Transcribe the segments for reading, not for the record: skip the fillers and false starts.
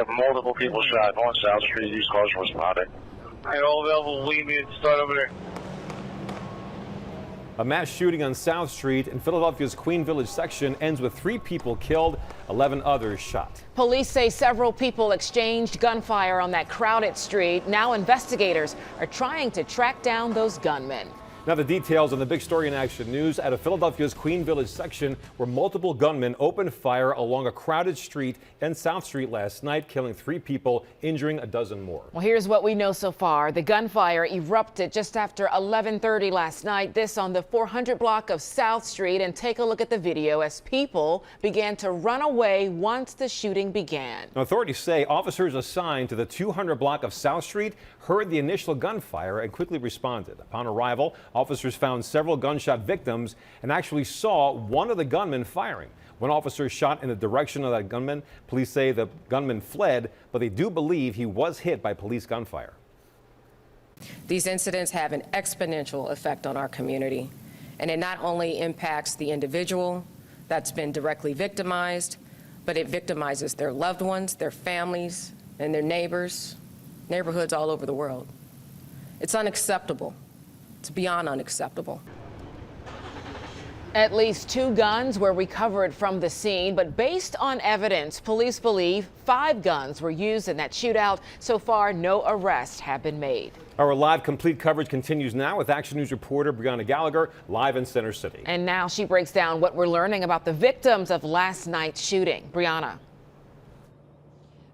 have multiple people shot on South Street. These calls were spotted. And all available, we need to start over there. A mass shooting on South Street in Philadelphia's Queen Village section ends with 3 people killed, 11 others shot. Police say several people exchanged gunfire on that crowded street. Now investigators are trying to track down those gunmen. Now the details on the big story in Action News at Philadelphia's Queen Village section where multiple gunmen opened fire along a crowded street in South Street last night, killing 3 people, injuring a dozen more. Well, here's what we know so far. The gunfire erupted just after 11:30 last night. This on the 400 block of South Street. And take a look at the video as people began to run away once the shooting began. Now, authorities say officers assigned to the 200 block of South Street heard the initial gunfire and quickly responded. Upon arrival, officers found several gunshot victims and actually saw one of the gunmen firing. When officers shot in the direction of that gunman, police say the gunman fled, but they do believe he was hit by police gunfire. These incidents have an exponential effect on our community, and it not only impacts the individual that's been directly victimized, but it victimizes their loved ones, their families, and their neighbors, neighborhoods all over the world. It's unacceptable. It's beyond unacceptable. At least 2 guns were recovered from the scene, but based on evidence, police believe 5 guns were used in that shootout. So far, no arrests have been made. Our live complete coverage continues now with Action News reporter Brianna Gallagher live in Center City. And now she breaks down what we're learning about the victims of last night's shooting. Brianna.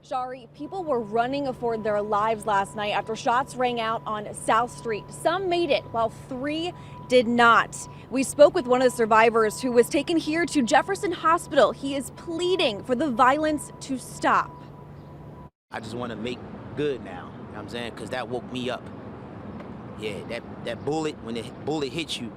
Shari, people were running for their lives last night after shots rang out on South Street. Some made it, while 3 did not. We spoke with one of the survivors who was taken here to Jefferson Hospital. He is pleading for the violence to stop. I just want to make good now, you know what I'm saying? Because that woke me up. Yeah, that bullet, when the bullet hits you,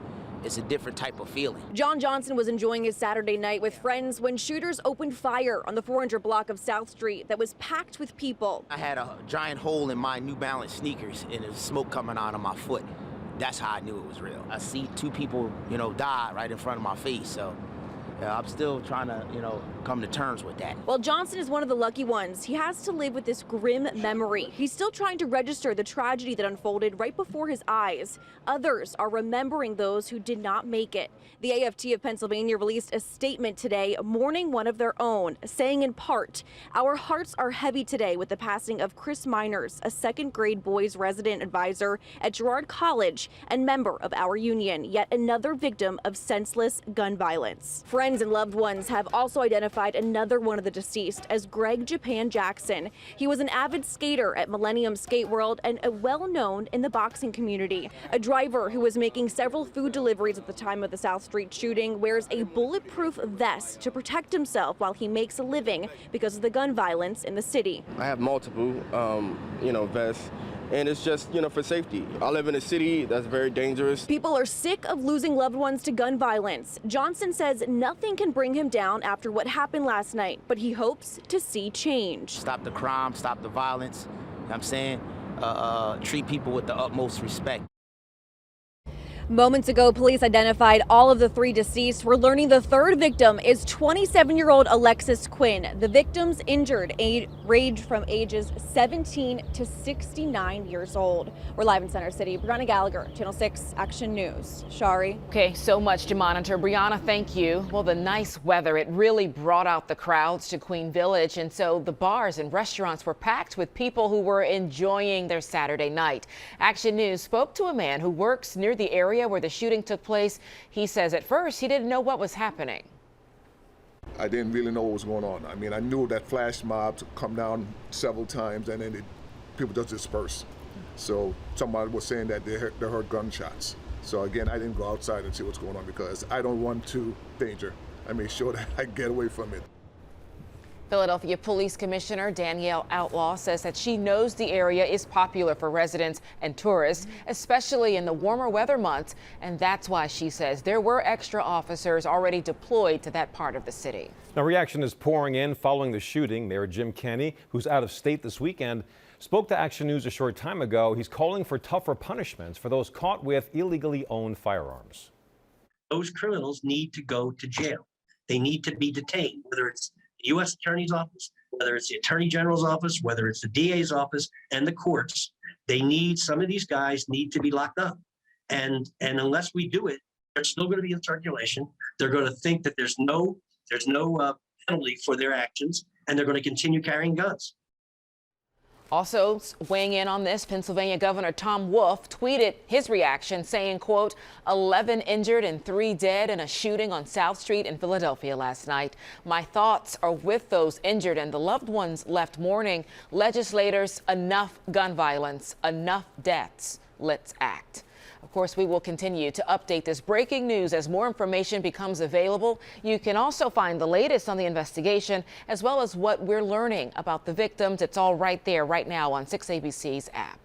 it's a different type of feeling. John Johnson was enjoying his Saturday night with friends when shooters opened fire on the 400 block of South Street that was packed with people. I had a giant hole in my New Balance sneakers and there was smoke coming out of my foot. That's how I knew it was real. I see 2 people, die right in front of my face. So I'm still trying to, come to terms with that. Well, Johnson is one of the lucky ones. He has to live with this grim memory. He's still trying to register the tragedy that unfolded right before his eyes. Others are remembering those who did not make it. The AFT of Pennsylvania released a statement today mourning one of their own, saying in part, "Our hearts are heavy today with the passing of Chris Miners, a 2nd grade boys resident advisor at Girard College and member of our union, yet another victim of senseless gun violence." Friends and loved ones have also identified another one of the deceased as Greg Japan Jackson. He was an avid skater at Millennium Skate World and well-known in the boxing community. A driver who was making several food deliveries at the time of the South Street shooting wears a bulletproof vest to protect himself while he makes a living because of the gun violence in the city. I have multiple, vests. And it's just, for safety. I live in a city that's very dangerous. People are sick of losing loved ones to gun violence. Johnson says nothing can bring him down after what happened last night, but he hopes to see change. Stop the crime, stop the violence, you know what I'm saying? Treat people with the utmost respect. Moments ago, police identified all of the 3 deceased. We're learning the 3rd victim is 27-year-old Alexis Quinn. The victims injured range from ages 17 to 69 years old. We're live in Center City. Brianna Gallagher, Channel 6 Action News. Shari. Okay, so much to monitor. Brianna, thank you. Well, the nice weather, it really brought out the crowds to Queen Village. And so the bars and restaurants were packed with people who were enjoying their Saturday night. Action News spoke to a man who works near the area where the shooting took place. He says at first he didn't know what was happening. I didn't really know what was going on. I mean, I knew that flash mob to come down several times and then people just dispersed. So somebody was saying that they heard gunshots. So again, I didn't go outside and see what's going on because I don't want to danger. I make sure that I get away from it. Philadelphia Police Commissioner Danielle Outlaw says that she knows the area is popular for residents and tourists, especially in the warmer weather months. And that's why she says there were extra officers already deployed to that part of the city. Now, reaction is pouring in following the shooting. Mayor Jim Kenney, who's out of state this weekend, spoke to Action News a short time ago. He's calling for tougher punishments for those caught with illegally owned firearms. Those criminals need to go to jail. They need to be detained, whether it's U.S. Attorney's Office, whether it's the Attorney General's office, whether it's the DA's office and the courts. Some of these guys need to be locked up. And unless we do it, they're still going to be in circulation. They're going to think that there's no penalty for their actions, and they're going to continue carrying guns. Also weighing in on this, Pennsylvania Governor Tom Wolf tweeted his reaction saying, quote, 11 injured and 3 dead in a shooting on South Street in Philadelphia last night. My thoughts are with those injured and the loved ones left mourning. Legislators, enough gun violence, enough deaths. Let's act. Of course, we will continue to update this breaking news as more information becomes available. You can also find the latest on the investigation, as well as what we're learning about the victims. It's all right there right now on 6ABC's app.